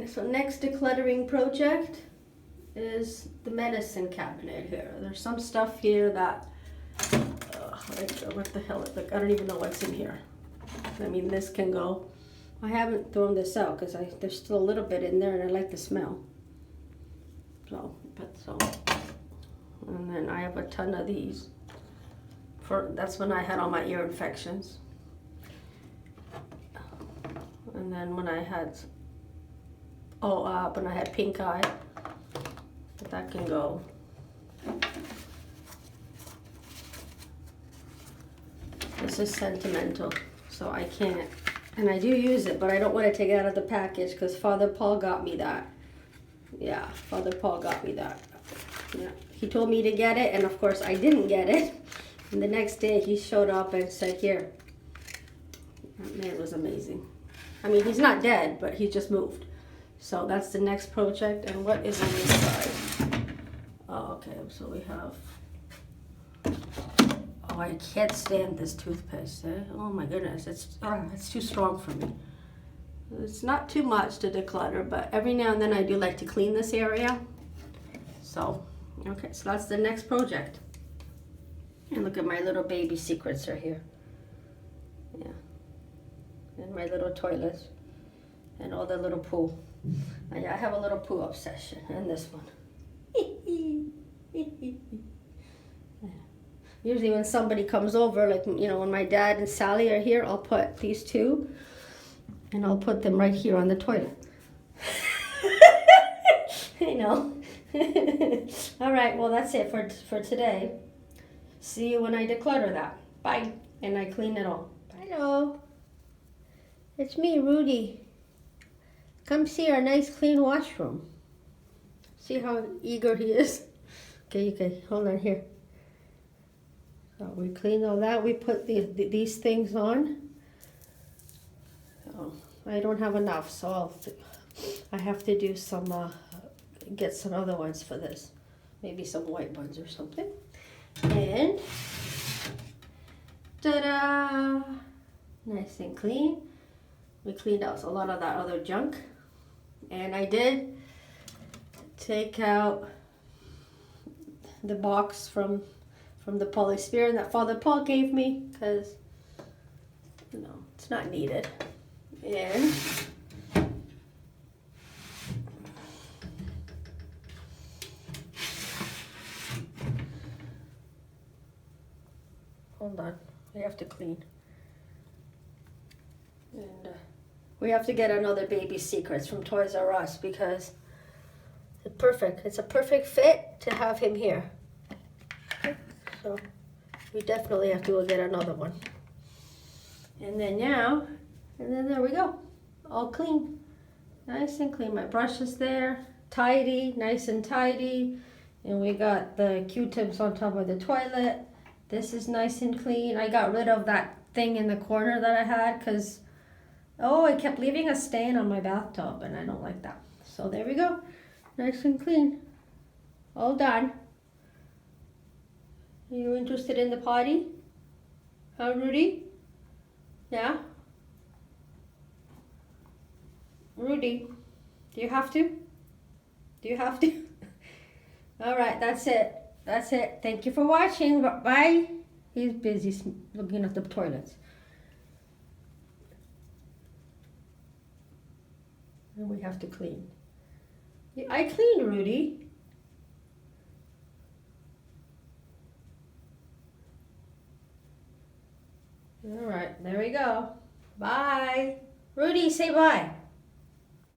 So next decluttering project is the medicine cabinet here. There's some stuff here that, what the hell, like, I don't even know what's in here. I mean, this can go. I haven't thrown this out because there's still a little bit in there and I like the smell. So, and then I have a ton of these. That's when I had all my ear infections. And then when I had, when I had pink eye, that can go. This is sentimental, so I can't. And I do use it, but I don't want to take it out of the package because Father Paul got me that. Yeah, Father Paul got me that. Yeah, he told me to get it, and of course I didn't get it. And the next day he showed up and said, "Here." That man was amazing. I mean, he's not dead, but he just moved. So that's the next project. And what is on this side? Oh, okay. So we have. Oh, I can't stand this toothpaste. Oh my goodness, it's too strong for me. It's not too much to declutter, but every now and then I do like to clean this area. So, okay, so that's the next project. And look at my little baby secrets are here. Yeah. And my little toilets. And all the little poo. I have a little poo obsession. And this one. Usually when somebody comes over, like, you know, when my dad and Sally are here, I'll put these two and I'll put them right here on the toilet. I know. All right, well, that's it for today. See you when I declutter that. Bye. And I clean it all. Hello. It's me, Rudy. Come see our nice clean washroom. See how eager he is? Okay, hold on here. So we cleaned all that. We put these things on. Oh, I don't have enough, so I have to do some, get some other ones for this. Maybe some white ones or something. And, ta-da! Nice and clean. We cleaned out a lot of that other junk. And I did take out the box from the polystyrene that Father Paul gave me because, you know, it's not needed. And hold on, we have to clean. And we have to get another Baby Secrets from Toys R Us because it's perfect. It's a perfect fit to have him here. So we definitely have to go get another one. And then there we go. All clean. Nice and clean. My brush is there. Tidy, nice and tidy. And we got the Q-tips on top of the toilet. This is nice and clean. I got rid of that thing in the corner that I had because, I kept leaving a stain on my bathtub and I don't like that. So there we go. Nice and clean. All done. Are you interested in the potty? Huh, Rudy? Yeah? Rudy, do you have to? Do you have to? All right, that's it. That's it. Thank you for watching. Bye. He's busy looking at the toilets. And we have to clean. Yeah, I cleaned, Rudy. All right, there we go. Bye. Rudy, say bye.